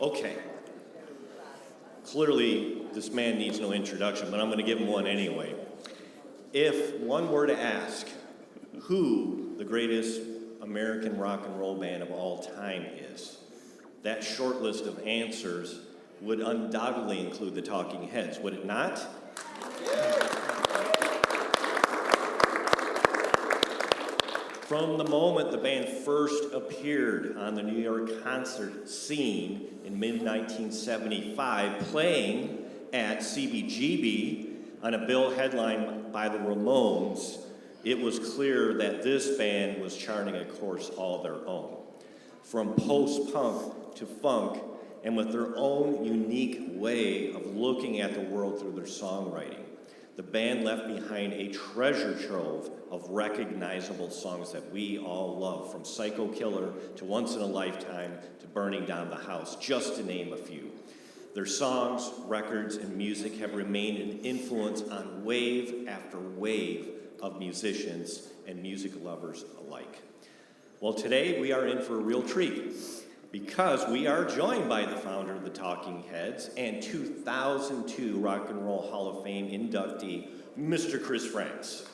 Okay. Clearly, this man needs no introduction, but I'm going to give him one anyway. If one were to ask who the greatest American rock and roll band of all time is, that short list of answers would undoubtedly include the Talking Heads, would it not? From the moment the band first appeared on the New York concert scene in mid-1975, playing at CBGB on a bill headlined by the Ramones, it was clear that this band was charting a course all their own. From post-punk to funk, and with their own unique way of looking at the world through their songwriting, the band left behind a treasure trove of recognizable songs that we all love, from Psycho Killer to Once in a Lifetime to Burning Down the House, just to name a few. Their songs, records, and music have remained an influence on wave after wave of musicians and music lovers alike. Well, today we are in for a real treat, because we are joined by the founder of the Talking Heads and 2002 Rock and Roll Hall of Fame inductee, Mr. Chris Frantz.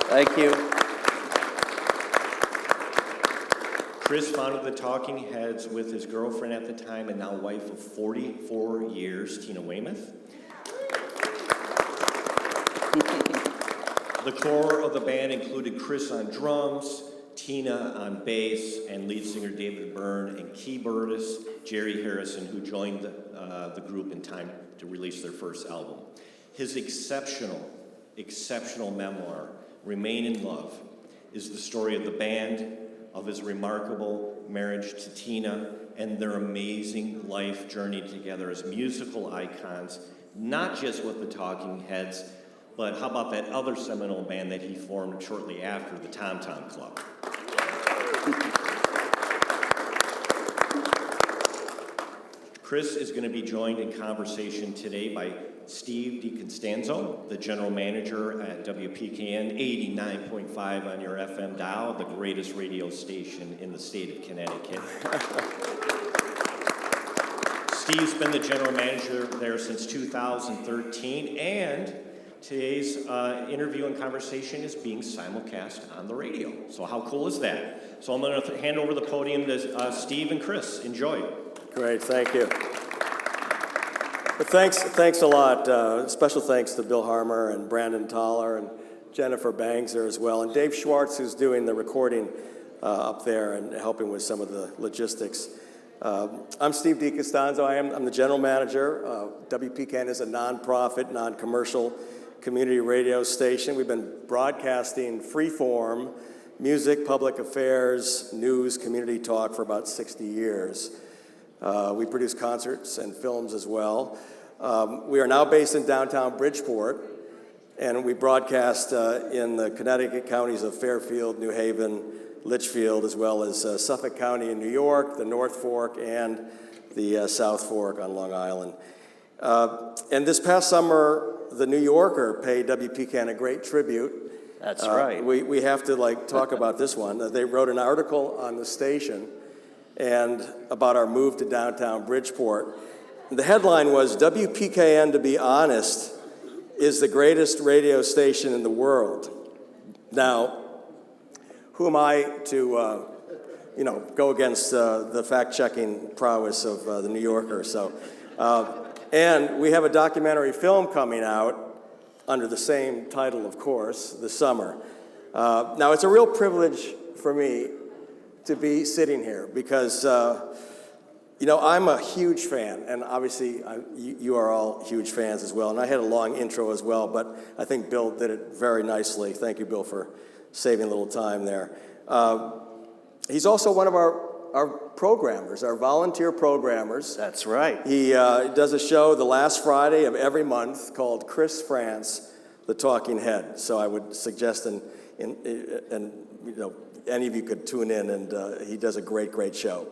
Thank you. Chris founded the Talking Heads with his girlfriend at the time and now wife of 44 years, Tina Weymouth. The core of the band included Chris on drums, Tina on bass, and lead singer David Byrne, and keyboardist Jerry Harrison, who joined the group in time to release their first album. His exceptional memoir, Remain in Love, is the story of the band, of his remarkable marriage to Tina, and their amazing life journey together as musical icons, not just with the Talking Heads, but how about that other seminal band that he formed shortly after, the Tom Tom Club? Chris is going to be joined in conversation today by Steve Constanzo, the general manager at WPKN 89.5 on your FM dial, the greatest radio station in the state of Connecticut. Steve's been the general manager there since 2013, and today's interview and conversation is being simulcast on the radio. So how cool is that? So I'm going to hand over the podium to Steve and Chris. Enjoy. Great, thank you. But thanks a lot. Special thanks to Bill Harmer and Brandon Toller and Jennifer Bangser as well, and Dave Schwartz, who's doing the recording up there and helping with some of the logistics. I'm Steve Costanzo. I'm the general manager. WPKN is a nonprofit, non-commercial community radio station. We've been broadcasting freeform music, public affairs, news, community talk for about 60 years. We produce concerts and films as well. We are now based in downtown Bridgeport, and we broadcast in the Connecticut counties of Fairfield, New Haven, Litchfield, as well as Suffolk County in New York, the North Fork, and the South Fork on Long Island. And this past summer, the New Yorker paid WPKN a great tribute. That's right. We have to talk about this one. They wrote an article on the station and about our move to downtown Bridgeport. The headline was, WPKN, to be honest, is the greatest radio station in the world. Now, who am I to, go against the fact-checking prowess of the New Yorker? So, and we have a documentary film coming out under the same title, of course, this summer. Now, it's a real privilege for me to be sitting here because, I'm a huge fan, and obviously you are all huge fans as well, and I had a long intro as well, but I think Bill did it very nicely. Thank you, Bill, for saving a little time there. He's also one of our programmers, our volunteer programmers. That's right. He does a show the last Friday of every month called Chris Frantz, the Talking Head. So I would suggest, any of you could tune in, and he does a great show.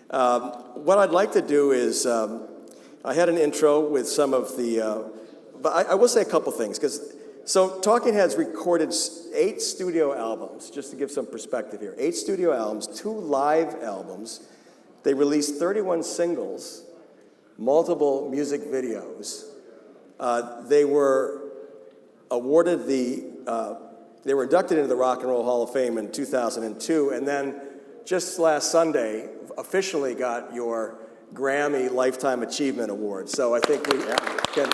What I'd like to do is, I had an intro with some of the, but I will say a couple things, so Talking Heads recorded 8 studio albums, just to give some perspective here. 8 studio albums, 2 live albums. They released 31 singles, multiple music videos. They were awarded they were inducted into the Rock and Roll Hall of Fame in 2002, and then just last Sunday, officially got your Grammy Lifetime Achievement Award. So I think we can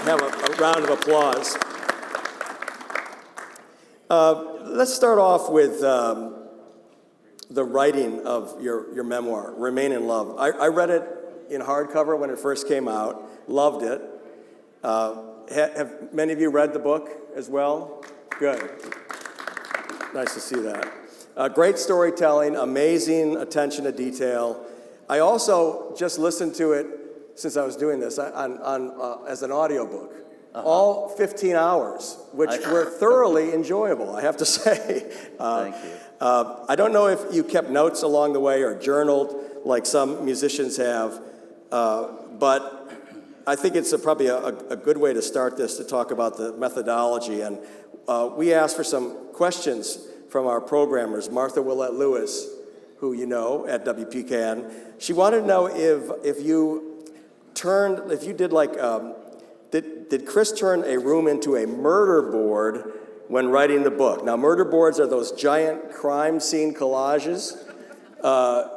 have a round of applause. Let's start off with the writing of your memoir, Remain in Love. I read it in hardcover when it first came out, loved it. Have many of you read the book as well? Good. Nice to see that. Great storytelling, amazing attention to detail. I also just listened to it, since I was doing this, as an audiobook. All 15 hours, which were thoroughly enjoyable, I have to say. Thank you. I don't know if you kept notes along the way or journaled like some musicians have, but I think it's probably a good way to start this, to talk about the methodology. And we asked for some questions from our programmers, Martha Willett Lewis, who you know at WPKN. She wanted to know if you did like, did Chris turn a room into a murder board when writing the book? Now, murder boards are those giant crime scene collages,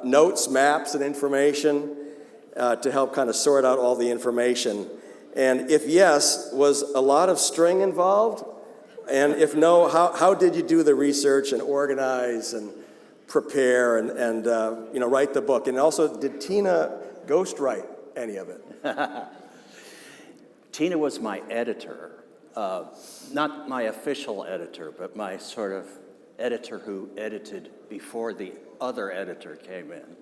notes, maps, and information to help kind of sort out all the information. And if yes, was a lot of string involved? And if no, how did you do the research and organize and prepare and write the book? And also, did Tina ghostwrite any of it? Tina was my editor, not my official editor, but my sort of editor who edited before the other editor came in.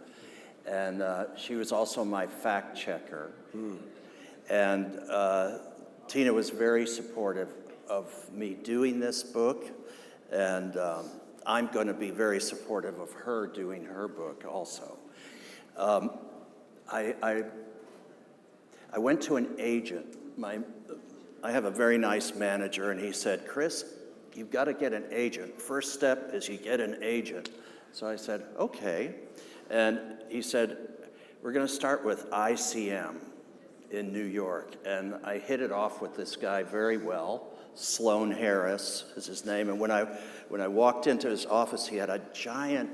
And she was also my fact checker. And Tina was very supportive of me doing this book, and I'm going to be very supportive of her doing her book also. I went to an agent. I have a very nice manager, and he said, Chris, you've got to get an agent. First step is you get an agent. So I said, okay. And he said, we're going to start with ICM in New York. And I hit it off with this guy very well. Sloan Harris is his name. And when I walked into his office, he had a giant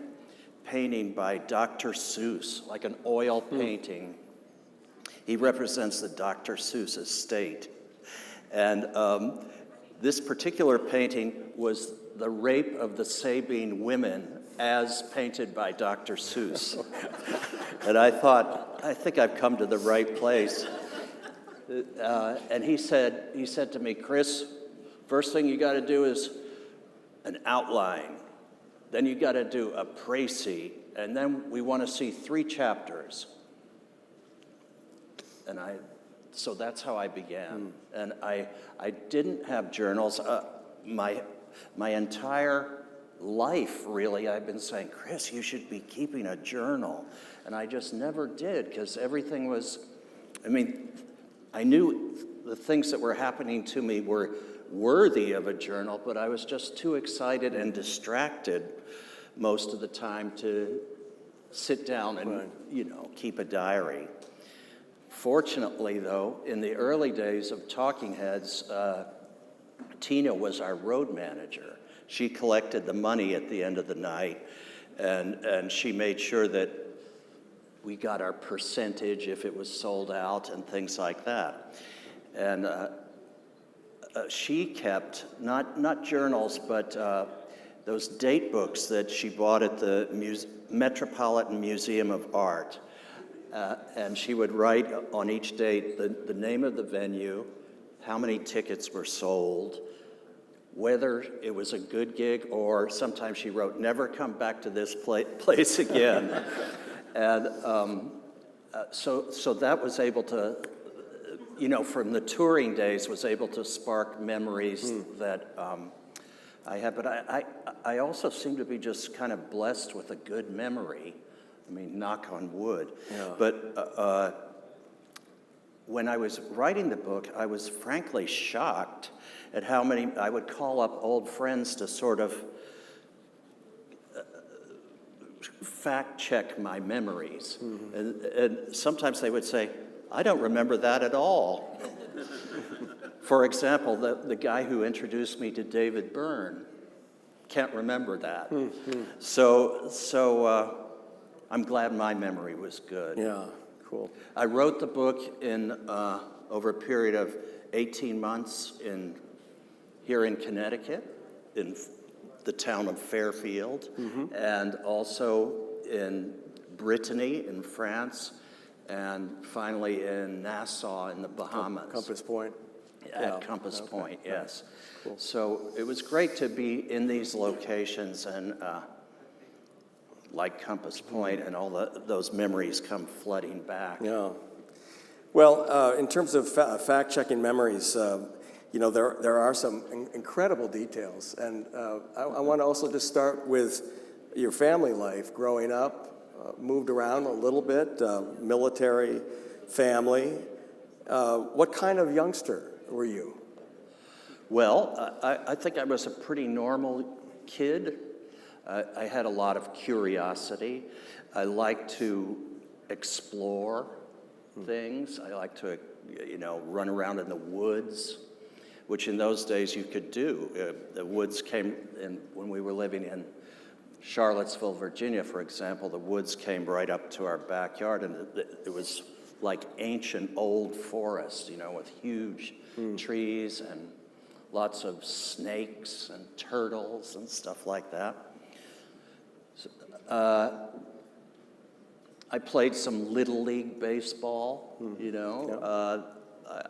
painting by Dr. Seuss, like an oil painting. He represents the Dr. Seuss estate. And this particular painting was the rape of the Sabine women as painted by Dr. Seuss. And I thought, I think I've come to the right place. And he said to me, Chris, first thing you got to do is an outline. Then you got to do a précis, and then we want to see 3 chapters. And so that's how I began. And I didn't have journals. My entire life, really, I've been saying, Chris, you should be keeping a journal. And I just never did, because everything was, I knew the things that were happening to me were worthy of a journal, but I was just too excited and distracted most of the time to sit down and, keep a diary. Fortunately, though, in the early days of Talking Heads, Tina was our road manager. She collected the money at the end of the night, and she made sure that we got our percentage if it was sold out and things like that. And she kept, not journals, but those date books that she bought at the Metropolitan Museum of Art. And she would write on each date the name of the venue, how many tickets were sold, whether it was a good gig, or sometimes she wrote, never come back to this place again. And so that was able to, from the touring days, was able to spark memories that I had. But I also seem to be just kind of blessed with a good memory. Knock on wood. Yeah. But when I was writing the book, I was frankly shocked at how many, I would call up old friends to sort of fact check my memories. And sometimes they would say, I don't remember that at all. For example, the guy who introduced me to David Byrne can't remember that. So I'm glad my memory was good. Yeah, cool. I wrote the book in over a period of 18 months here in Connecticut, in the town of Fairfield, and also in Brittany in France, and finally in Nassau in the Bahamas. Compass Point. At Compass Point, yes. Cool. So it was great to be in these locations and like Compass Point, and all those memories come flooding back. Yeah. Well, in terms of fact-checking memories, there are some incredible details, and I want to also just start with your family life growing up. Moved around a little bit, military family. What kind of youngster were you? Well, I think I was a pretty normal kid. I had a lot of curiosity. I liked to explore things. I liked to, run around in the woods, which in those days you could do. The woods came in when we were living in Charlottesville, Virginia, for example. The woods came right up to our backyard, and it was like ancient old forest, with huge trees and lots of snakes and turtles and stuff like that. I played some Little League baseball,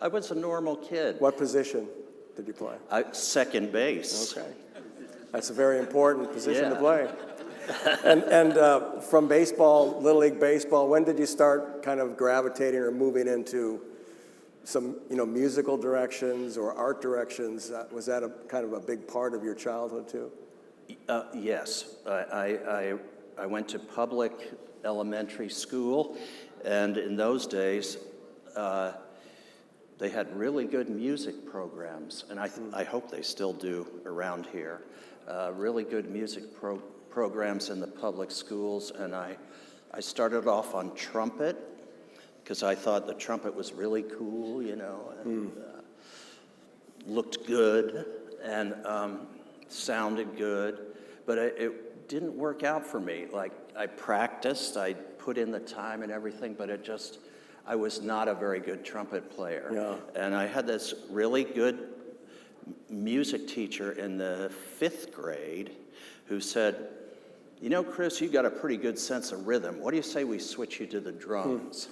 I was a normal kid. What position did you play? Second base. Okay. That's a very important position to Yeah. play. And from baseball, Little League baseball, when did you start kind of gravitating or moving into some, musical directions or art directions? Was that a kind of a big part of your childhood too? Yes, I went to public elementary school, and in those days, they had really good music programs, and I hope they still do around here. Really good music programs in the public schools, and I started off on trumpet because I thought the trumpet was really cool, and looked good and sounded good, but it didn't work out for me. Like, I practiced, I put in the time and everything, but I was not a very good trumpet player. Yeah. And I had this really good music teacher in the 5th grade who said, Chris, you got a pretty good sense of rhythm. What do you say we switch you to the drums?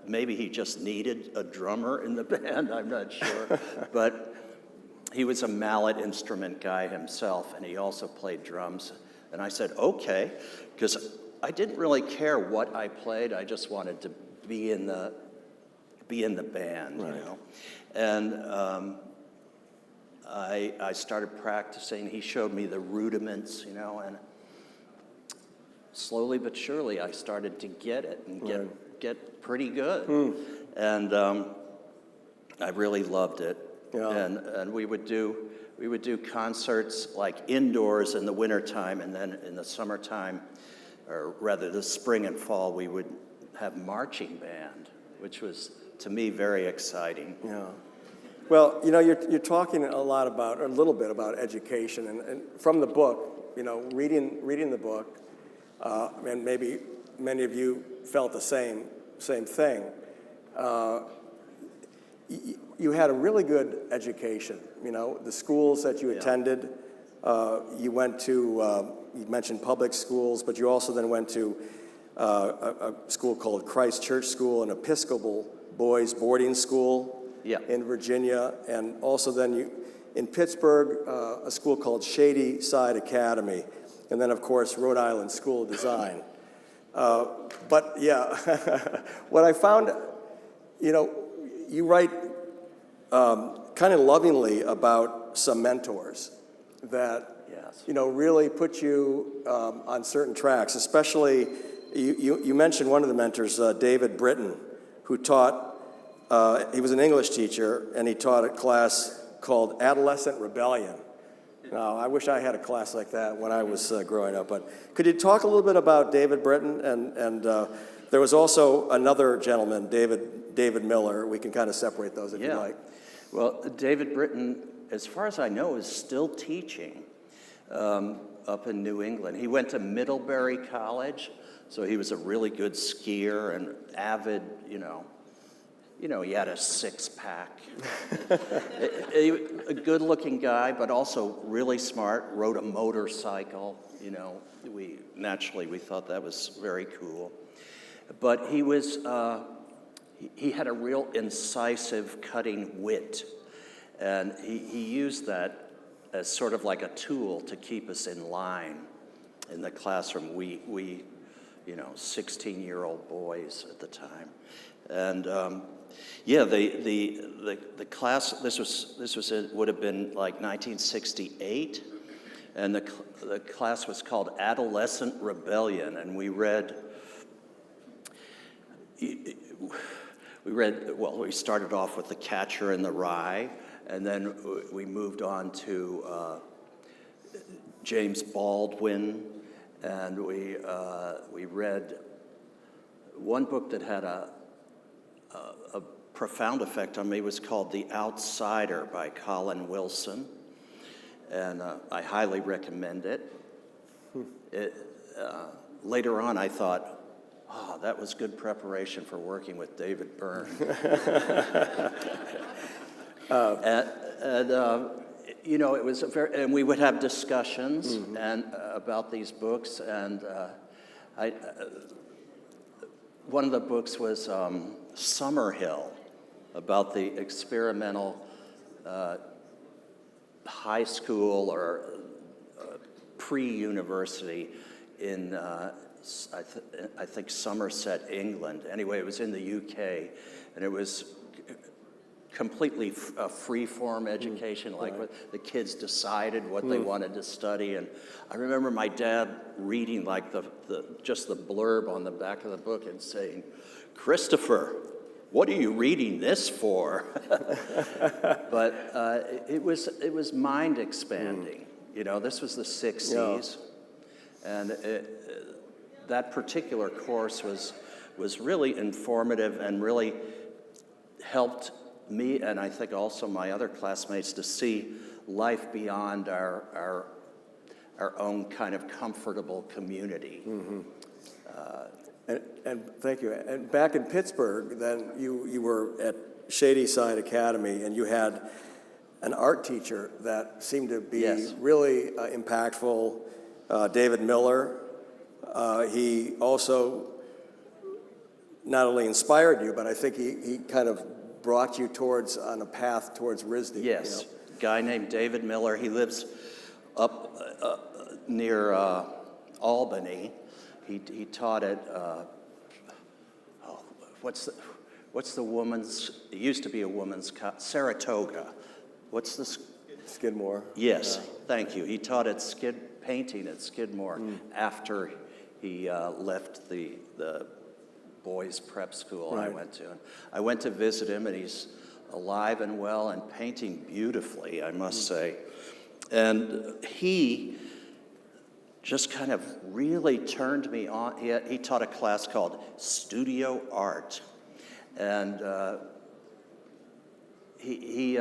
Maybe he just needed a drummer in the band, I'm not sure. But he was a mallet instrument guy himself, and he also played drums. And I said, okay, because I didn't really care what I played. I just wanted to be in the band, Right. And I started practicing. He showed me the rudiments, and slowly but surely I stared to get it and get pretty good. And I really loved it. Yeah. And we would do concerts like indoors in the wintertime, and then in the summertime, or rather the spring and fall, we would have marching band, which was, to me, very exciting. Yeah. Well, you're talking a little bit about education, and from the book, reading the book, and maybe many of you felt the same thing. You had a really good education. The schools that you attended. You went to. You mentioned public schools, but you also then went to a school called Christ Church School, an Episcopal boys boarding school in Virginia, and also then in Pittsburgh, a school called Shady Side Academy, and then of course Rhode Island School of Design. But yeah, what I found, you write kind of lovingly about some mentors that really put you on certain tracks. Especially, you mentioned one of the mentors, David Britton, who taught. He was an English teacher, and he taught a class called Adolescent Rebellion. No, I wish I had a class like that when I was growing up. But could you talk a little bit about David Britton? And there was also another gentleman, David Miller. We can kind of separate those if you like. Well, David Britton, as far as I know, is still teaching up in New England. He went to Middlebury College, so he was a really good skier and avid, he had a six-pack. A good-looking guy, but also really smart, rode a motorcycle, We thought that was very cool. But he was, he had a real incisive, cutting wit. And he used that as sort of like a tool to keep us in line in the classroom. We 16-year-old boys at the time. And the class, would have been like 1968. And the class was called Adolescent Rebellion. And we started off with The Catcher in the Rye, and then we moved on to James Baldwin, and we read one book that had a profound effect on me. Was called The Outsider by Colin Wilson, and I highly recommend it. Later on, I thought, that was good preparation for working with David Byrne. It was and we would have discussions and about these books, and one of the books was Summerhill, about the experimental high school or pre-university in I think Somerset, England. Anyway, it was in the UK, and it was completely a free-form education, like the kids decided what they wanted to study. And I remember my dad reading like just the blurb on the back of the book and saying, "Christopher, what are you reading this for?" But it was mind expanding. This was the 60s, and that particular course was really informative and really helped me, and I think also my other classmates, to see life beyond our own kind of comfortable community. And thank you. And back in Pittsburgh, then you were at Shady Side Academy, and you had an art teacher that seemed to be really impactful, David Miller. He also not only inspired you, but I think he kind of brought you on a path towards RISD. Yes, guy named David Miller. He lives up near Albany. He taught at what's the woman's? It used to be a woman's Saratoga. What's the Skidmore? Yes, thank you. He taught at painting at Skidmore after he left the boys' prep school I went to. And I went to visit him, and he's alive and well and painting beautifully, I must say. And he just kind of really turned me on. He taught a class called Studio Art. And he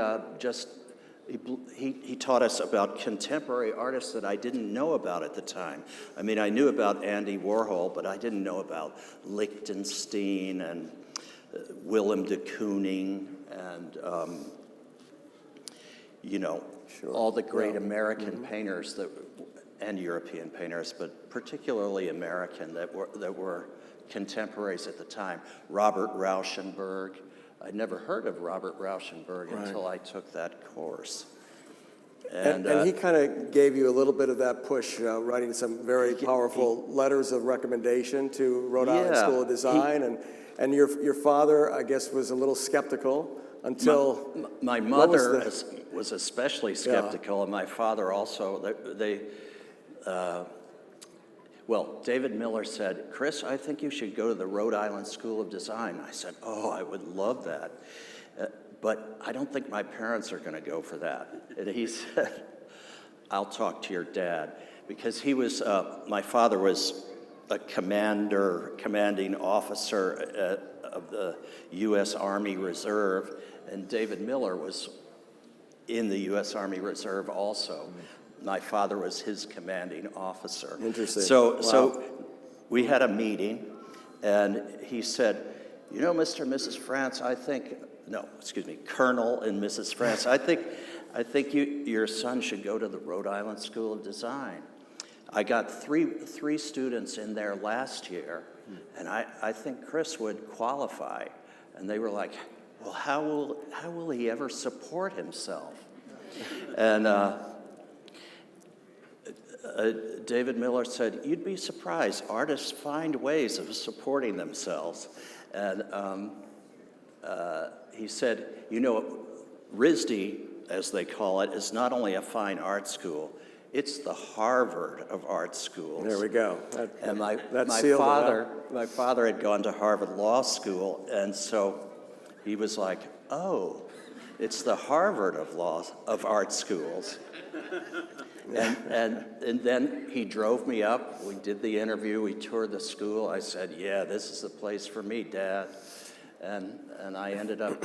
taught us about contemporary artists that I didn't know about at the time. I mean, I knew about Andy Warhol, but I didn't know about Lichtenstein and Willem de Kooning and, all the great American painters and European painters, but particularly American that were contemporaries at the time. Robert Rauschenberg. I'd never heard of Robert Rauschenberg until I took that course. And he kind of gave you a little bit of that push, writing some very powerful letters of recommendation to Rhode Island School of Design. And your father, I guess, was a little skeptical until... My mother was especially skeptical, and my father also. David Miller said, "Chris, I think you should go to the Rhode Island School of Design." I said, "Oh, I would love that. But I don't think my parents are going to go for that." And he said, I'll talk to your dad, because he was, my father was a commanding officer of the U.S. Army Reserve, and David Miller was in the U.S. Army Reserve also. My father was his commanding officer. Interesting. So we had a meeting, and he said, you know, Mr. and Mrs. Frantz, Colonel and Mrs. Frantz, I think your son should go to the Rhode Island School of Design. I got three students in there last year, and I think Chris would qualify. And they were like, well, how will he ever support himself? And David Miller said, you'd be surprised. Artists find ways of supporting themselves. And he said, you know, RISD, as they call it, is not only a fine art school, it's the Harvard of art schools. There we go. And my father had gone to Harvard Law School, and so he was like, oh, it's the Harvard of art schools. And then he drove me up. We did the interview. We toured the school. I said, yeah, this is the place for me, Dad. And I ended up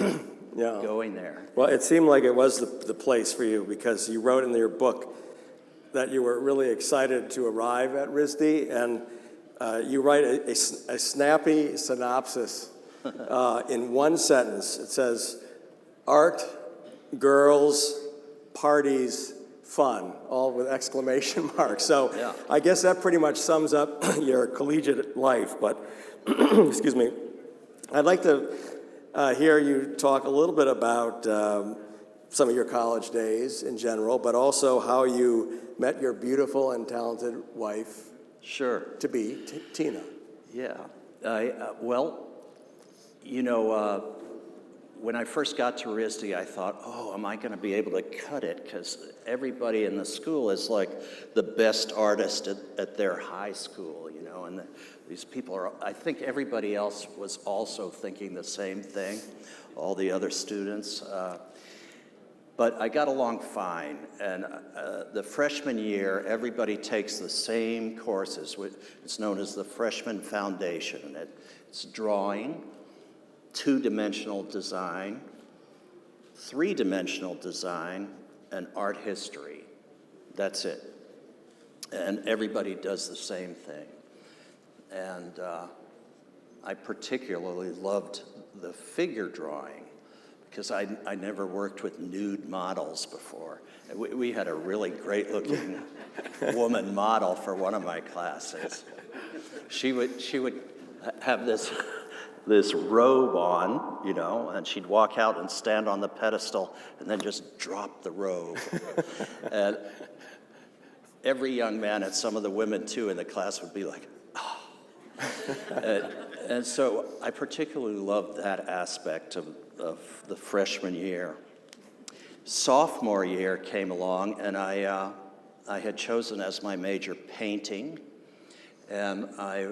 going there. Well, it seemed like it was the place for you, because you wrote in your book that you were really excited to arrive at RISD, and you write a snappy synopsis in one sentence. It says, art, girls, parties, fun, all with exclamation marks. So yeah. I guess that pretty much sums up your collegiate life. But excuse me, I'd like to hear you talk a little bit about some of your college days in general, but also how you met your beautiful and talented wife, Sure. to be, Tina. Yeah. Well, you know, when I first got to RISD, I thought, oh, am I going to be able to cut it? Because everybody in the school is like the best artist at their high school, you know, and these people are, I think everybody else was also thinking the same thing, all the other students. But I got along fine, and the freshman year, everybody takes the same courses. It's known as the Freshman Foundation, and it's drawing, two-dimensional design, three-dimensional design, and art history. That's it. And everybody does the same thing. And I particularly loved the figure drawing, because I never worked with nude models before. We had a really great-looking woman model for one of my classes. She would have this robe on, you know, and she'd walk out and stand on the pedestal and then just drop the robe. And every young man, and some of the women too in the class, would be like, oh. And so I particularly loved that aspect of the freshman year. Sophomore year came along, and I had chosen as my major painting, and I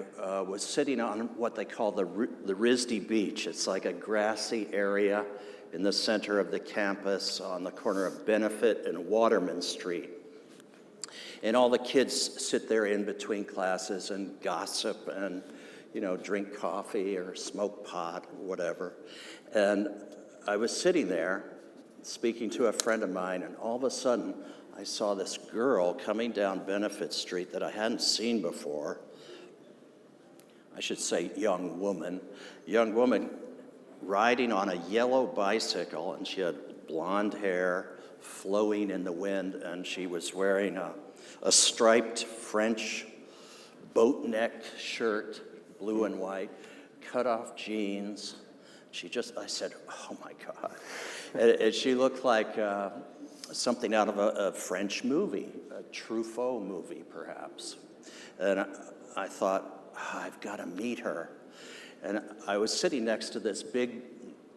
was sitting on what they call the RISD Beach. It's like a grassy area in the center of the campus on the corner of Benefit and Waterman Street. And all the kids sit there in between classes and gossip and, you know, drink coffee or smoke pot or whatever. And I was sitting there speaking to a friend of mine, and all of a sudden I saw this girl coming down Benefit Street that I hadn't seen before. I should say young woman riding on a yellow bicycle, and she had blonde hair flowing in the wind, and she was wearing a striped French boat neck shirt, blue and white, cut off jeans. I said, oh my God. And she looked like something out of a French movie, a Truffaut movie perhaps. And I thought, I've got to meet her. And I was sitting next to this big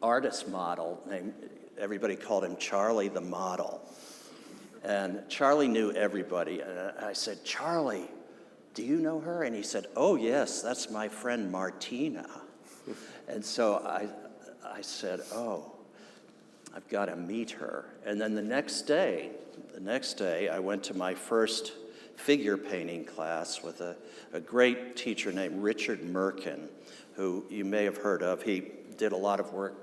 artist model named, everybody called him Charlie the model. And Charlie knew everybody. And I said, Charlie, do you know her? And he said, oh yes, that's my friend Martina. And so I said, oh. I've got to meet her. And then the next day, I went to my first figure painting class with a great teacher named Richard Merkin, who you may have heard of. He did a lot of work,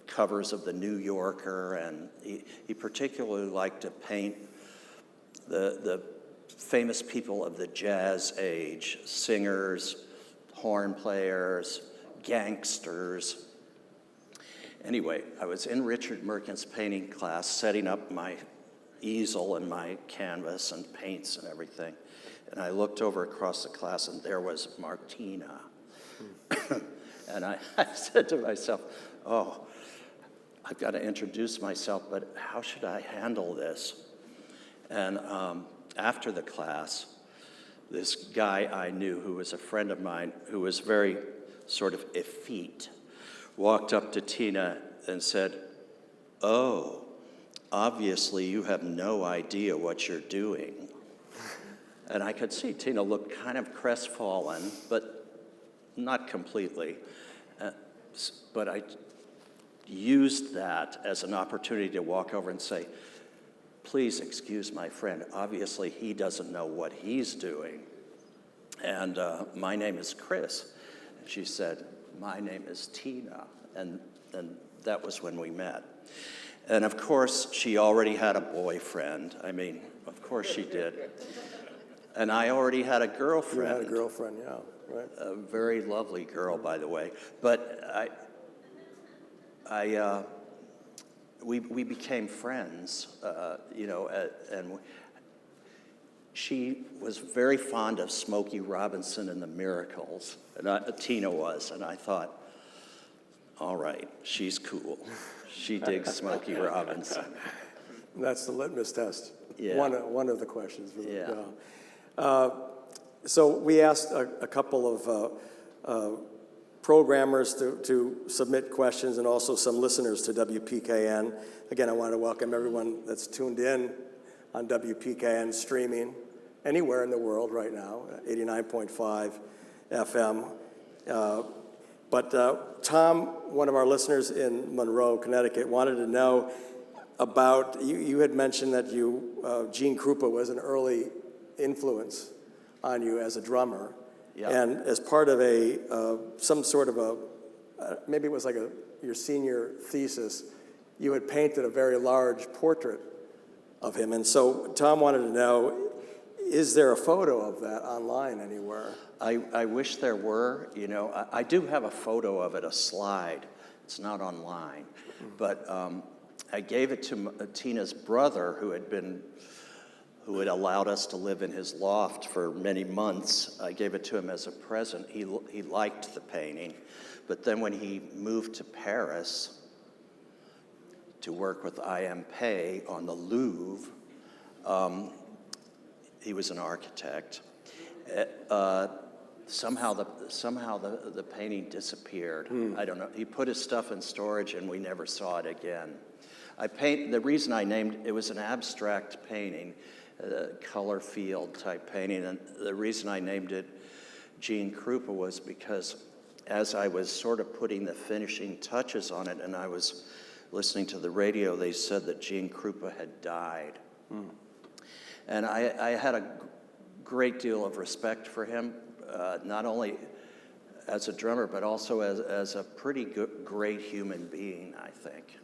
covers of the New Yorker, and he particularly liked to paint the famous people of the jazz age, singers, horn players, gangsters. Anyway, I was in Richard Merkin's painting class, setting up my easel and my canvas and paints and everything. And I looked over across the class, and there was Martina. And I said to myself, oh, I've got to introduce myself, but how should I handle this? And after the class, this guy I knew who was a friend of mine, who was very sort of effete, walked up to Tina and said, oh, obviously you have no idea what you're doing. And I could see Tina look kind of crestfallen, but not completely. But I used that as an opportunity to walk over and say, please excuse my friend. Obviously, he doesn't know what he's doing. And my name is Chris. And she said, my name is Tina. And that was when we met. And of course, she already had a boyfriend. I mean, of course she did. And I already had a girlfriend. You had a girlfriend, yeah, right. A very lovely girl, by the way. But we became friends, and she was very fond of Smokey Robinson and the Miracles, and Tina was, and I thought, all right, she's cool. She digs Smokey Robinson. That's the litmus test. Yeah. One of the questions. For the, Yeah. So we asked a couple of programmers to submit questions, and also some listeners to WPKN. Again, I want to welcome everyone that's tuned in on WPKN streaming anywhere in the world right now, 89.5 FM. But Tom, one of our listeners in Monroe, Connecticut, wanted to know about, you had mentioned that Gene Krupa was an early influence on you as a drummer. Yeah. And as part of some sort of maybe it was like your senior thesis, you had painted a very large portrait of him. And so Tom wanted to know, is there a photo of that online anywhere? I wish there were. I do have a photo of it, a slide. It's not online. But I gave it to Tina's brother, who had allowed us to live in his loft for many months. I gave it to him as a present. He liked the painting. But then when he moved to Paris to work with I.M. Pei on the Louvre, he was an architect. Somehow the painting disappeared. I don't know. He put his stuff in storage, and we never saw it again. The reason I named it was an abstract painting, color field type painting, and the reason I named it Gene Krupa was because as I was sort of putting the finishing touches on it, and I was listening to the radio, they said that Gene Krupa had died. And I had a great deal of respect for him, not only as a drummer, but also as a pretty great human being, I think.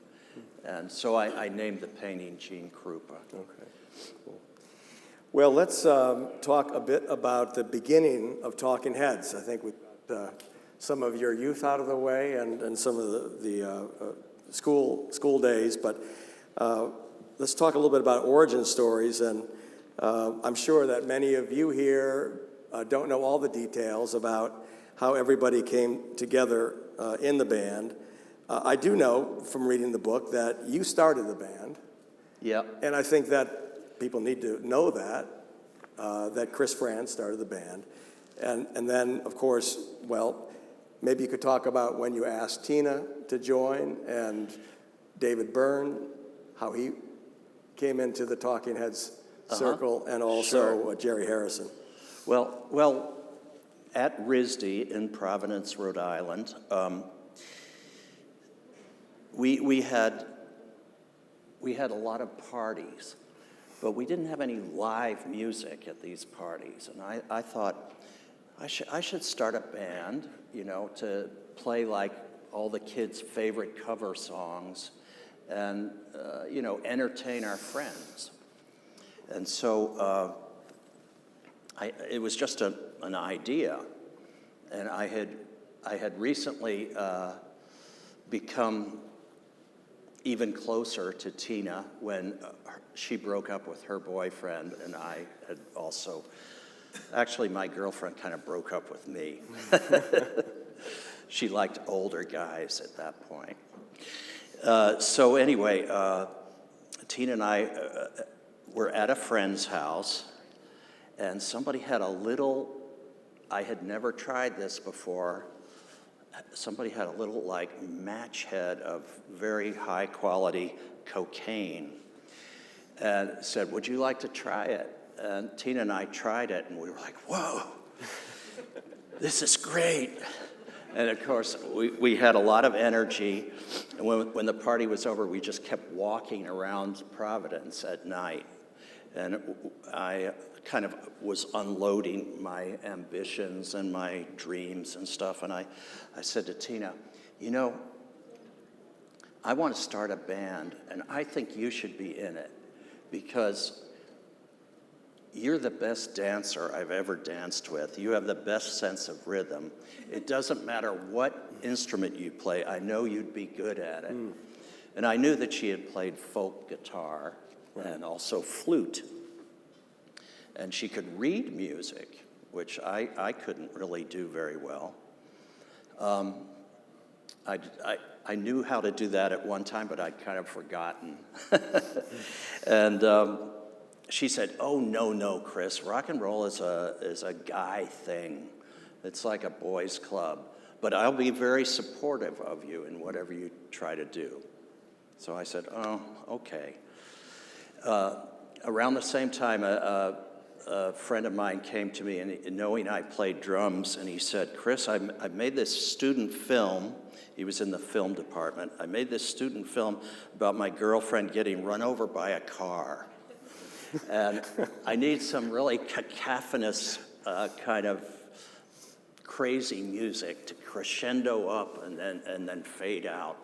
And so I named the painting Gene Krupa. Okay, cool. Well, let's talk a bit about the beginning of Talking Heads. I think we've got some of your youth out of the way and some of the school days, but let's talk a little bit about origin stories. And I'm sure that many of you here don't know all the details about how everybody came together in the band. I do know from reading the book that you started the band. Yeah. And I think that people need to know that Chris Frantz started the band. And then, of course, well, maybe you could talk about when you asked Tina to join, and David Byrne, how he came into the Talking Heads circle, and also Jerry Harrison. Well, at RISD in Providence, Rhode Island, we had we had a lot of parties, but we didn't have any live music at these parties. And I thought, I should start a band, you know, to play like all the kids' favorite cover songs and, you know, entertain our friends. And so it was just an idea. And I had recently become even closer to Tina when she broke up with her boyfriend, and I had also, actually my girlfriend kind of broke up with me. She liked older guys at that point. So anyway, Tina and I were at a friend's house, and somebody had a little, I had never tried this before, somebody had a little like match head of very high quality cocaine and said, would you like to try it? And Tina and I tried it, and we were like, whoa, this is great. And of course, we had a lot of energy. And when the party was over, we just kept walking around Providence at night. And I kind of was unloading my ambitions and my dreams and stuff. And I said to Tina, you know, I want to start a band, and I think you should be in it because you're the best dancer I've ever danced with. You have the best sense of rhythm. It doesn't matter what instrument you play, I know you'd be good at it. And I knew that she had played folk guitar and also flute. And she could read music, which I couldn't really do very well. I knew how to do that at one time, but I'd kind of forgotten. And she said, oh, no, Chris, rock and roll is a guy thing. It's like a boys' club. But I'll be very supportive of you in whatever you try to do. So I said, oh, okay. Around the same time, a friend of mine came to me, and knowing I played drums, and he said, Chris, I made this student film. He was in the film department. I made this student film about my girlfriend getting run over by a car. And I need some really cacophonous kind of crazy music to crescendo up and then fade out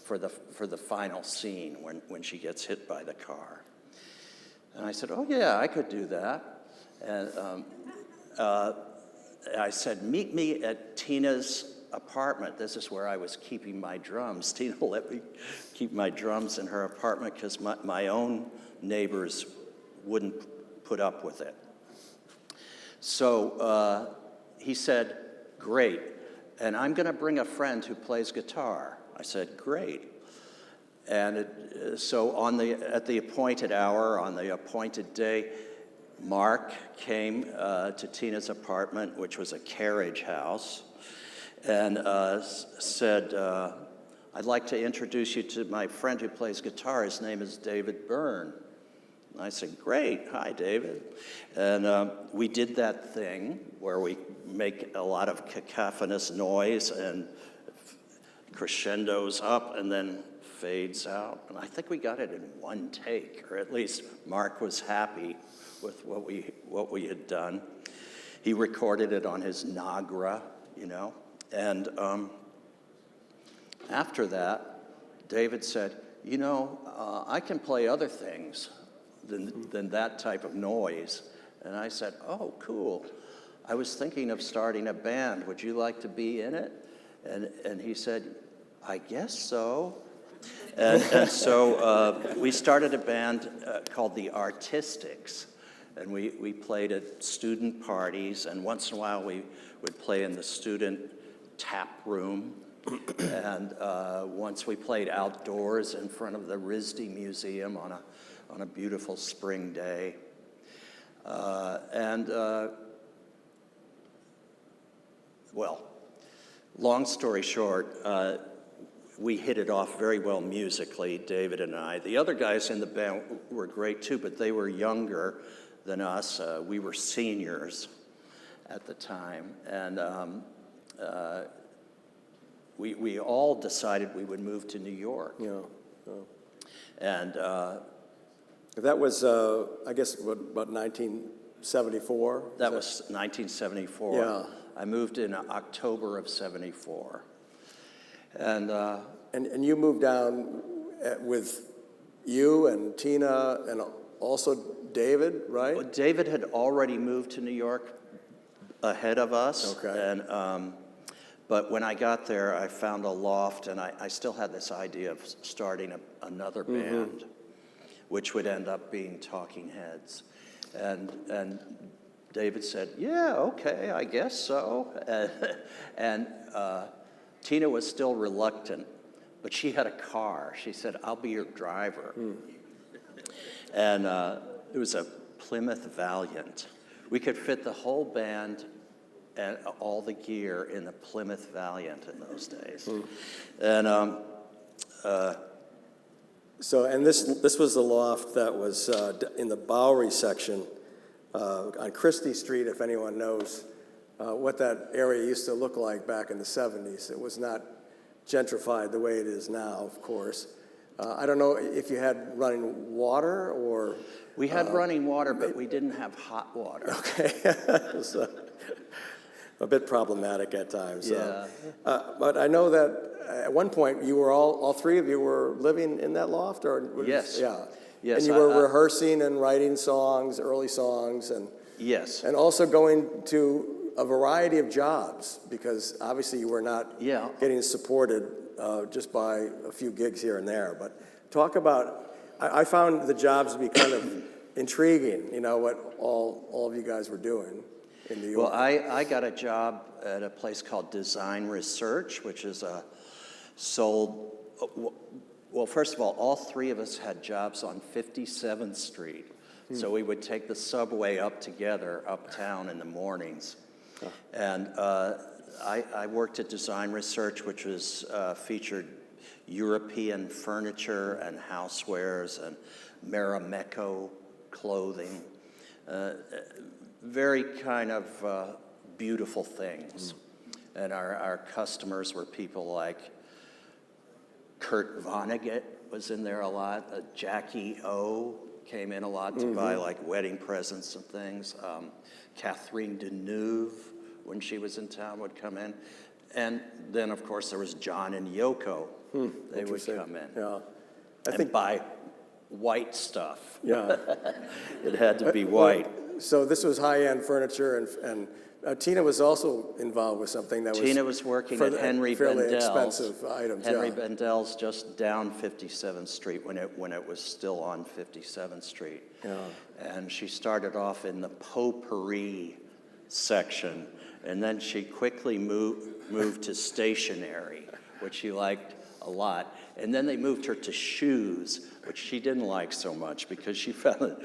for the final scene when she gets hit by the car. And I said, oh yeah, I could do that. And I said, meet me at Tina's apartment. This is where I was keeping my drums. Tina let me keep my drums in her apartment because my own neighbors wouldn't put up with it. So he said, great, and I'm going to bring a friend who plays guitar. I said, great. And so at the appointed hour, on the appointed day, Mark came to Tina's apartment, which was a carriage house, and said, I'd like to introduce you to my friend who plays guitar. His name is David Byrne. And I said, great, hi, David. And we did that thing where we make a lot of cacophonous noise and crescendos up and then fades out. And I think we got it in one take, or at least Mark was happy with what we had done. He recorded it on his Nagra, you know. And after that, David said, you know, I can play other things than that type of noise. And I said, oh, cool. I was thinking of starting a band. Would you like to be in it? And he said, I guess so. And so we started a band called the Artistics. And we played at student parties, and once in a while we would play in the student tap room. And once we played outdoors in front of the RISD Museum on a beautiful spring day. Well, long story short, we hit it off very well musically, David and I. The other guys in the band were great too, but they were younger than us. We were seniors at the time. And we all decided we would move to New York. Yeah. And That was, I guess, about 1974? that was 1974. Yeah. I moved in October of 74. And And you moved down with you and Tina and also David, right? David had already moved to New York ahead of us. Okay. And, but when I got there, I found a loft, and I still had this idea of starting another band, which would end up being Talking Heads. And David said, yeah, okay, I guess so. And Tina was still reluctant, but she had a car. She said, I'll be your driver. And it was a Plymouth Valiant. We could fit the whole band and all the gear in the Plymouth Valiant in those days. And So, and this was the loft that was in the Bowery section on Christie Street, if anyone knows what that area used to look like back in the 70s. It was not gentrified the way it is now, of course. I don't know if you had running water or... we had running water, but we didn't have hot water. Okay. It was a bit problematic at times. Yeah. But I know that at one point you were all three of you were living in that loft, or Yes. Yeah. Yes, and you were rehearsing and writing songs, early songs, and Yes. and also going to a variety of jobs, because obviously you were not getting supported just by a few gigs here and there. But talk about, I found the jobs to be kind of intriguing, you know, what all of you guys were doing in New York. Well, I got a job at a place called Design Research, which is sold, well, first of all three of us had jobs on 57th Street. So we would take the subway up together, uptown in the mornings. And I worked at Design Research, which was featured European furniture and housewares and Marimekko clothing. Very kind of beautiful things. And our customers were people like Kurt Vonnegut was in there a lot. Jackie O came in a lot to buy like wedding presents and things. Catherine Deneuve, when she was in town, would come in. And then, of course, there was John and Yoko. They would come in. Yeah. And buy white stuff. Yeah. It had to be white. So this was high-end furniture, and Tina was also involved with something that was... Tina was working at Henry fairly Bendel's. Expensive items, Henry Bendel's just down 57th Street when it was still on 57th Street. Yeah. And she started off in the potpourri section, and then she quickly moved to stationery, which she liked a lot. And then they moved her to shoes, which she didn't like so much, because she found that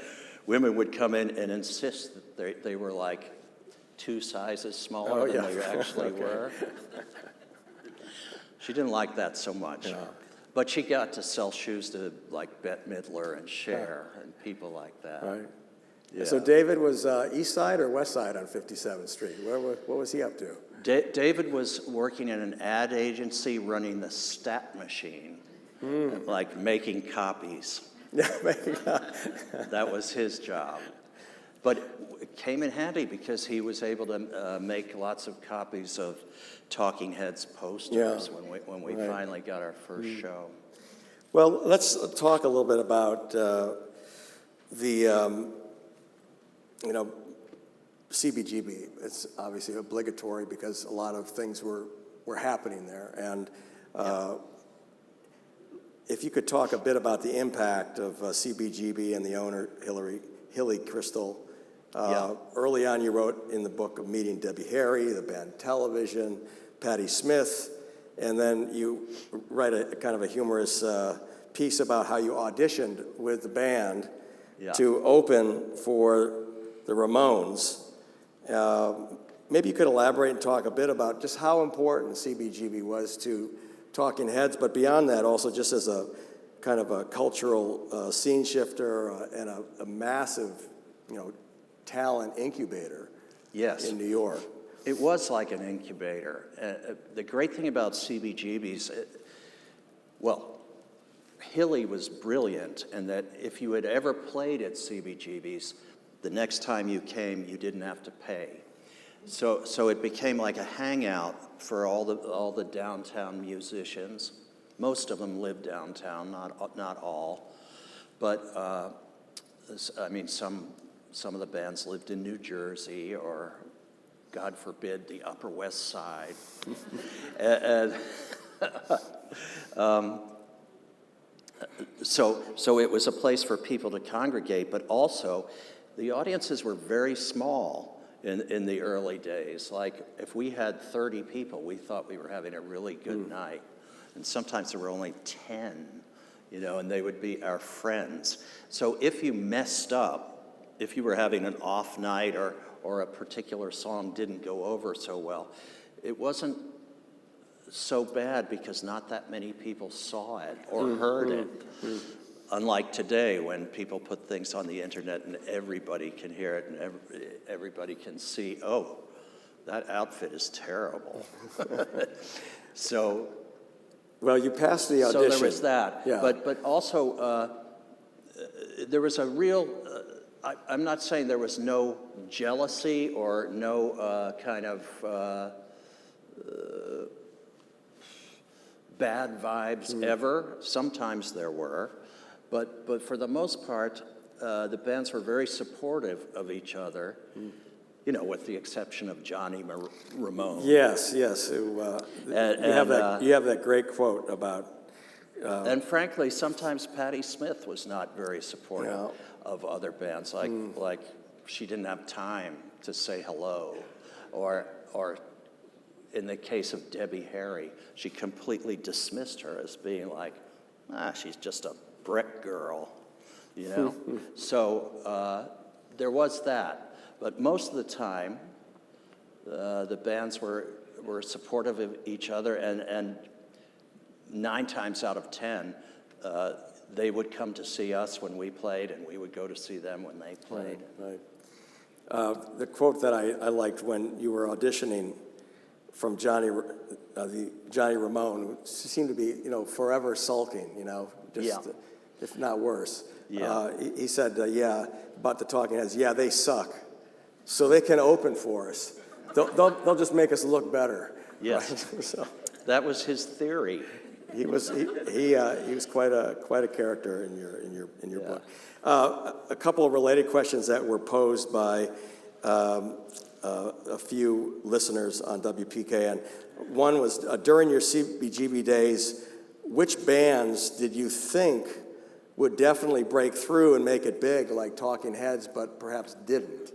women would come in and insist that they were like 2 sizes smaller than they actually were. She didn't like that so much. Yeah. But she got to sell shoes to like Bette Midler and Cher and people like that. Right. Yeah. So David was east side or west side on 57th Street? What was he up to? David was working in an ad agency running the stat machine, like making copies. That was his job. But it came in handy because he was able to make lots of copies of Talking Heads posters when we finally got our first show. Well, let's talk a little bit about CBGB. It's obviously obligatory because a lot of things were happening there. And if you could talk a bit about the impact of CBGB and the owner, Hilly Crystal. Early on, you wrote in the book of Meeting Debbie Harry, the band Television, Patti Smith, and then you write a kind of a humorous piece about how you auditioned with the band to open for the Ramones. Maybe you could elaborate and talk a bit about just how important CBGB was to Talking Heads, but beyond that, also just as a kind of a cultural scene shifter and a massive, talent incubator in New York. It was like an incubator. The great thing about CBGB's, Hilly was brilliant, and that if you had ever played at CBGB's, the next time you came, you didn't have to pay. So it became like a hangout for all the downtown musicians. Most of them lived downtown, not all, but I mean some of the bands lived in New Jersey or, God forbid, the Upper West Side. and, So it was a place for people to congregate, but also the audiences were very small in the early days. Like if we had 30 people, we thought we were having a really good night. And sometimes there were only 10, and they would be our friends. So if you messed up, if you were having an off night or a particular song didn't go over so well, it wasn't so bad because not that many people saw it or heard it. Unlike today, when people put things on the internet and everybody can hear it and everybody can see, oh, that outfit is terrible. So, well, you passed the audition. so there was that. Yeah. But also, there was a real, I'm not saying there was no jealousy or no kind of bad vibes ever. Sometimes there were. But for the most part, the bands were very supportive of each other, with the exception of Johnny Ramone. Yes. You have that great quote about. And frankly, sometimes Patti Smith was not very supportive of other bands, like she didn't have time to say hello, or in the case of Debbie Harry, she completely dismissed her as being like, she's just a brick girl, So there was that. But most of the time, the bands were supportive of each other, and 9 times out of 10, they would come to see us when we played, and we would go to see them when they played. Right. The quote that I liked when you were auditioning from Johnny Ramone, who seemed to be, forever sulking, if not worse. Yeah. He said, about the Talking Heads, they suck, so they can open for us. They'll just make us look better. Yes. Right? So, that was his theory. he was quite a character in your book. A couple of related questions that were posed by a few listeners on WPKN. One was, during your CBGB days, which bands did you think would definitely break through and make it big, like Talking Heads, but perhaps didn't?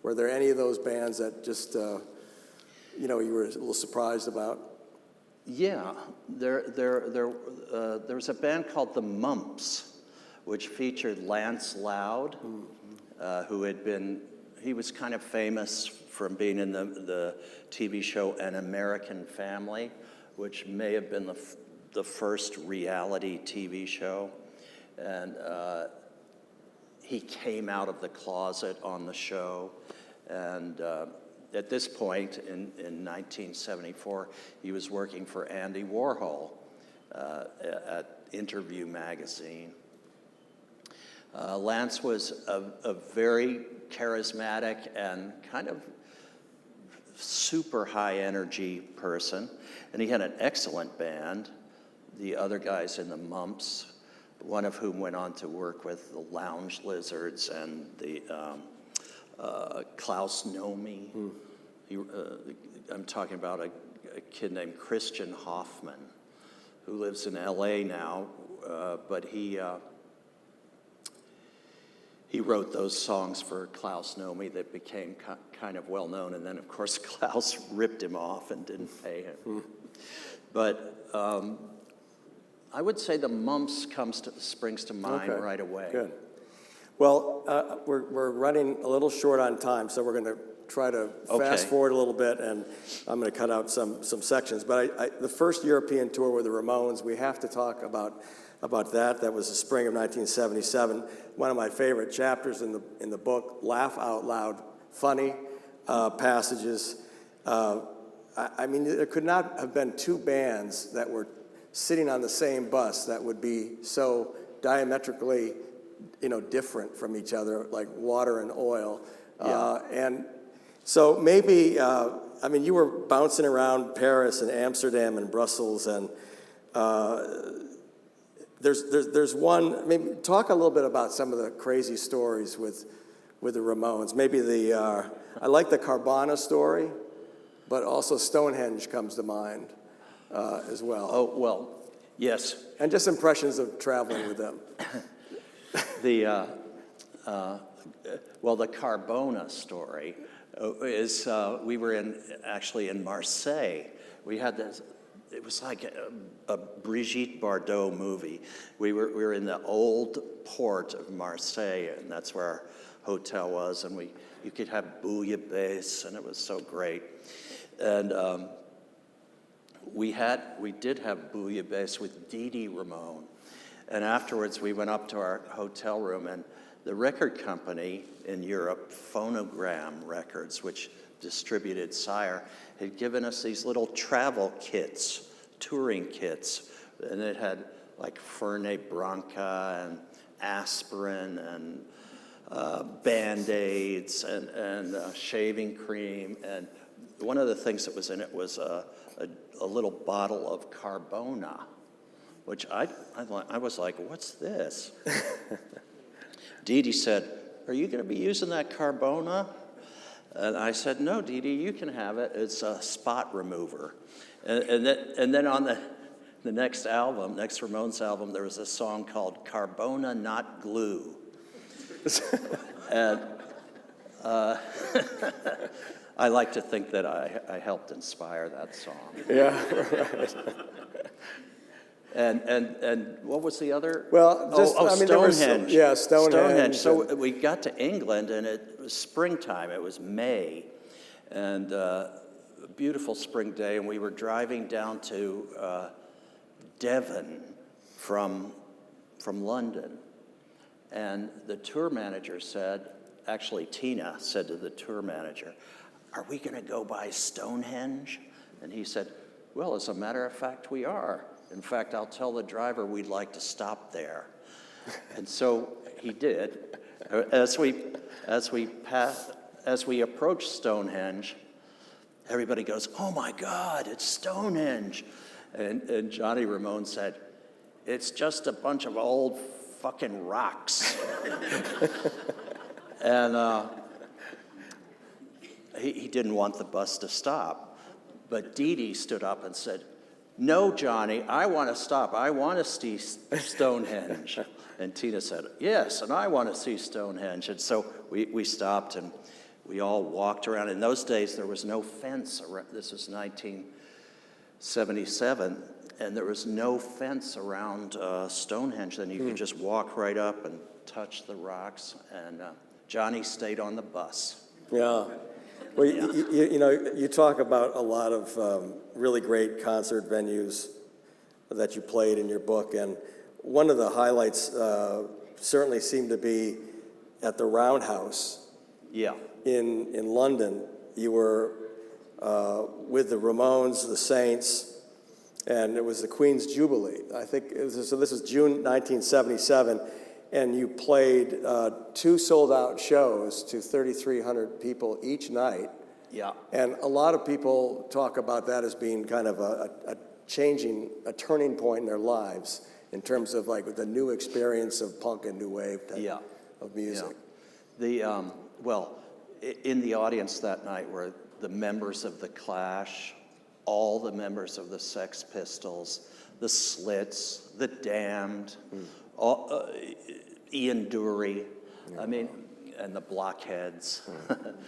Were there any of those bands that just, you were a little surprised about? Yeah, there was a band called the Mumps, which featured Lance Loud, he was kind of famous from being in the TV show An American Family, which may have been the first reality TV show. And he came out of the closet on the show. And at this point, in 1974, he was working for Andy Warhol at Interview magazine. Lance was a very charismatic and kind of super high energy person, and he had an excellent band. The other guys in the Mumps, one of whom went on to work with the Lounge Lizards and the Klaus Nomi. I'm talking about a kid named Christian Hoffman, who lives in LA now, but he wrote those songs for Klaus Nomi that became kind of well known, and then of course Klaus ripped him off and didn't pay him. But I would say the Mumps springs to mind right away. Good. Well, we're running a little short on time, so we're going to try to fast forward a little bit, and I'm going to cut out some sections. But the first European tour with the Ramones, we have to talk about that. That was the spring of 1977. One of my favorite chapters in the book, laugh out loud, funny passages. I mean, there could not have been two bands that were sitting on the same bus that would be so diametrically, different from each other, like water and oil. Yeah. And so maybe, you were bouncing around Paris and Amsterdam and Brussels, and there's one. Maybe talk a little bit about some of the crazy stories with the Ramones. Maybe I like the Carbona story, but also Stonehenge comes to mind as well. Oh, well, yes. And just impressions of traveling with them. The Carbona story is we were actually in Marseille. We had this. It was like a Brigitte Bardot movie. We were in the old port of Marseille, and that's where our hotel was. And you could have bouillabaisse, and it was so great. And we did have bouillabaisse with Dee Dee Ramone. And afterwards, we went up to our hotel room, and the record company in Europe, Phonogram Records, which distributed Sire, had given us these little travel kits, touring kits, and it had like Fernet Branca and aspirin and Band-Aids and shaving cream, and one of the things that was in it was a little bottle of Carbona, which I was like, what's this? Dee Dee said, are you going to be using that Carbona? And I said, no, Dee Dee, you can have it. It's a spot remover. And then on the next Ramones album, there was a song called Carbona Not Glue. And I like to think that I helped inspire that song. Yeah, right. And what was the other? Well, just, Stonehenge. Stonehenge. So we got to England, and it was springtime. It was May, and a beautiful spring day, and we were driving down to Devon from London. And the tour manager said, actually Tina said to the tour manager, are we going to go by Stonehenge? And he said, well, as a matter of fact, we are. In fact, I'll tell the driver we'd like to stop there. And so he did. As we approached Stonehenge, everybody goes, oh my God, it's Stonehenge. And Johnny Ramone said, it's just a bunch of old fucking rocks. And he didn't want the bus to stop. But Dee Dee stood up and said, no, Johnny, I want to stop. I want to see Stonehenge. And Tina said, yes, and I want to see Stonehenge. And so we stopped, and we all walked around. In those days, there was no fence around. This was 1977, and there was no fence around Stonehenge. Then you could just walk right up and touch the rocks. And Johnny stayed on the bus. Yeah. Well, you talk about a lot of really great concert venues that you played in your book, and one of the highlights certainly seemed to be at the Roundhouse. Yeah. In London. You were with the Ramones, the Saints, and it was the Queen's Jubilee. I think so. This was June 1977. And you played 2 sold-out shows to 3,300 people each night. Yeah. And a lot of people talk about that as being kind of a turning point in their lives in terms of like the new experience of punk and new wave type of music. Yeah. In the audience that night were the members of The Clash, all the members of the Sex Pistols, the Slits, the Damned, Ian Dury, and the Blockheads.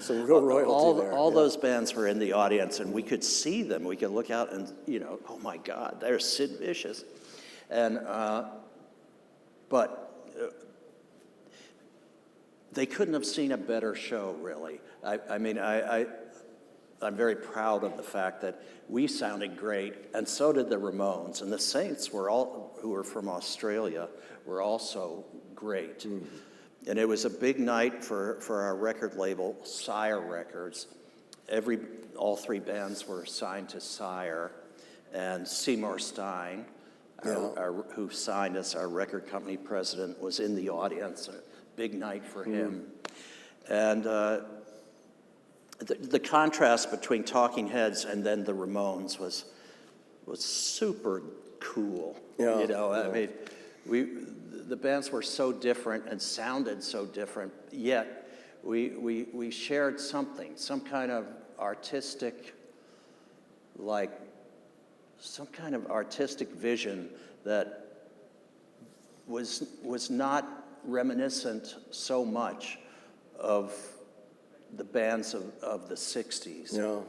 Some real royalty there. All those bands were in the audience, and we could see them. We could look out and, oh my God, there's Sid Vicious. And, but they couldn't have seen a better show, really. I'm very proud of the fact that we sounded great, and so did the Ramones. And the Saints who were from Australia, were also great. Mm. And it was a big night for our record label, Sire Records. All 3 bands were signed to Sire, and Seymour Stein who signed us, our record company president, was in the audience. A big night for him. And the contrast between Talking Heads and then the Ramones was super cool. Yeah, you know, I mean, the bands were so different and sounded so different, yet we shared something, some kind of artistic, vision that was not reminiscent so much of the bands of the 60s. Yeah.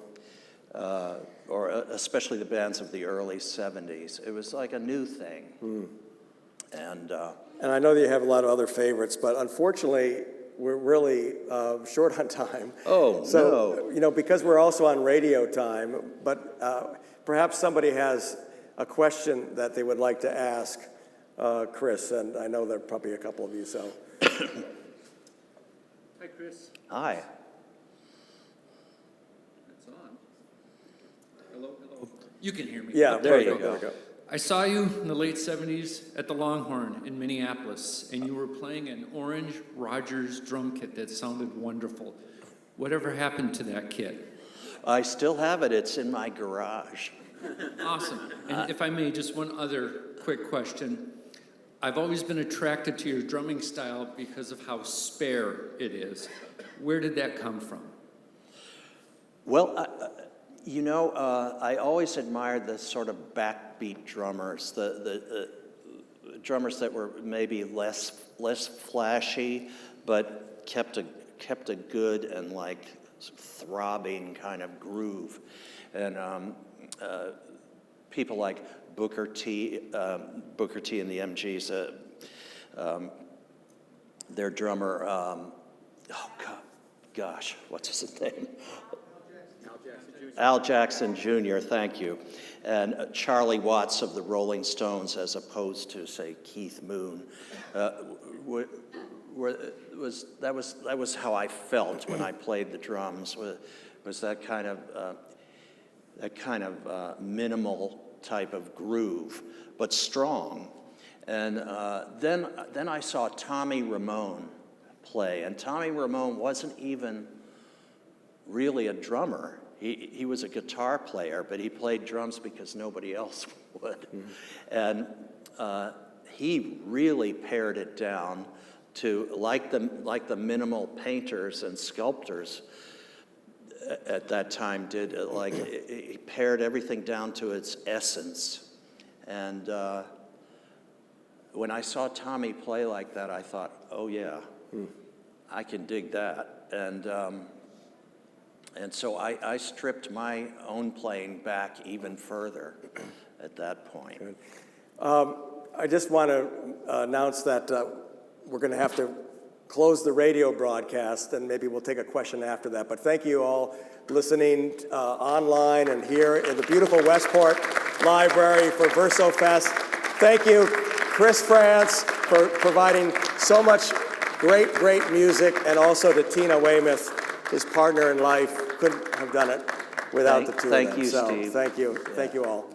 Or especially the bands of the early 70s. It was like a new thing. And I know that you have a lot of other favorites, but unfortunately, we're really short on time. Oh, so, you know, because we're also on radio time, but perhaps somebody has a question that they would like to ask Chris, and I know there are probably a couple of you, so. Hi, Chris. Hi. It's on. Hello, hello. You can hear me. Yeah, There you perfect. go. There we go. I saw you in the late 70s at the Longhorn in Minneapolis, and you were playing an orange Rogers drum kit that sounded wonderful. Whatever happened to that kit? I still have it. It's in my garage. Awesome. And if I may, just one other quick question. I've always been attracted to your drumming style because of how spare it is. Where did that come from? Well, you know, I always admired the sort of backbeat drummers, the drummers that were maybe less flashy, but kept a good and like throbbing kind of groove, and people like Booker T and the MGs, their drummer, gosh, what's his name? Al Jackson Jr., thank you. And Charlie Watts of the Rolling Stones, as opposed to, say, Keith Moon. That was how I felt when I played the drums, was that kind of minimal type of groove, but strong. And then I saw Tommy Ramone play, and Tommy Ramone wasn't even really a drummer. He was a guitar player, but he played drums because nobody else would. And he really pared it down to, like the minimal painters and sculptors at that time did, he pared everything down to its essence. And when I saw Tommy play like that, I thought, oh yeah, I can dig that. And so I stripped my own playing back even further at that point. I just want to announce that we're going to have to close the radio broadcast, and maybe we'll take a question after that. But thank you all listening online and here in the beautiful Westport Library for VersoFest. Thank you, Chris Frantz, for providing so much great music, and also to Tina Weymouth, his partner in life. Couldn't have done it without the two of them. Thank you, Steve. Thank you. Yeah. Thank you all.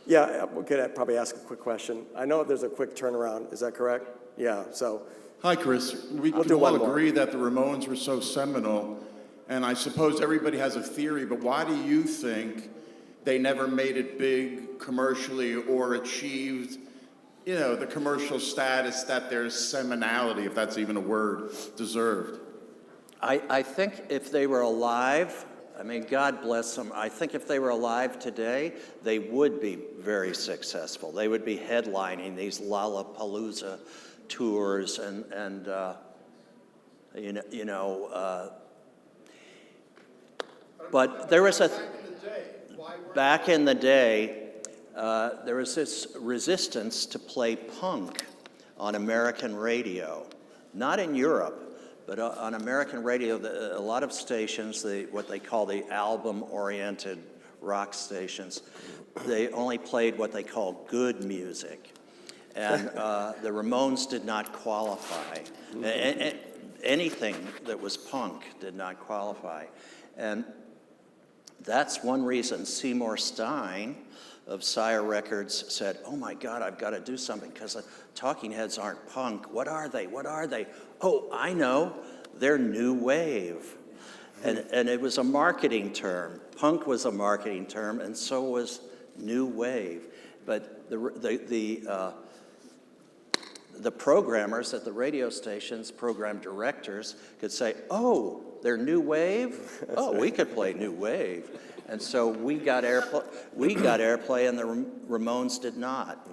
Yeah, we could probably ask a quick question. I know there's a quick turnaround. Is that correct? Yeah, so. Hi, Chris. We We'll can do all one more. agree that the Ramones were so seminal, and I suppose everybody has a theory, but why do you think they never made it big commercially or achieved, you know, the commercial status that their seminality, if that's even a word, deserved? I think if they were alive, I mean, God bless them, I think if they were alive today, they would be very successful. They would be headlining these Lollapalooza tours and but there was back in the day, there was this resistance to play punk on American radio, not in Europe. But on American radio, a lot of stations, what they call the album-oriented rock stations, they only played what they call good music. And the Ramones did not qualify. Anything that was punk did not qualify. And that's one reason Seymour Stein Sire Records said, "Oh my God, I've got to do something because the Talking Heads aren't punk. What are they? What are they? Oh, I know. They're new wave." And it was a marketing term. Punk was a marketing term, and so was new wave. But the programmers at the radio stations, program directors, could say, "Oh, they're new wave? Oh, we could play new wave." And so we got airplay, and the Ramones did not.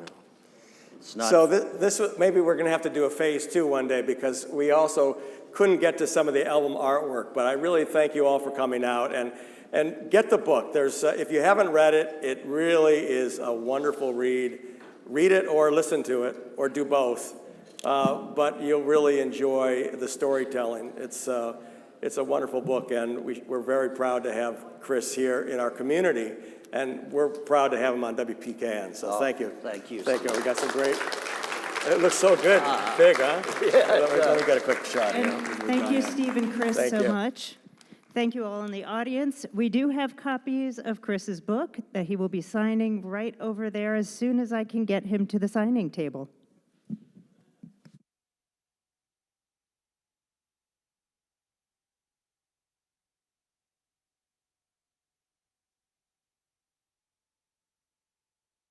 It's not. So maybe we're going to have to do a phase 2 one day, because we also couldn't get to some of the album artwork. But I really thank you all for coming out, and get the book. There's if you haven't read it, it really is a wonderful read. Read it or listen to it or do both. But you'll really enjoy the storytelling. It's a wonderful book, and we're very proud to have Chris here in our community, and we're proud to have him on WPKN. So thank you. Thank you. Thank you. We got some great. It looks so good. Big, huh? Yeah, Let me get a quick shot here. And thank you, Steve and Chris, Thank so you. much. Thank you all in the audience. We do have copies of Chris's book that he will be signing right over there as soon as I can get him to the signing table.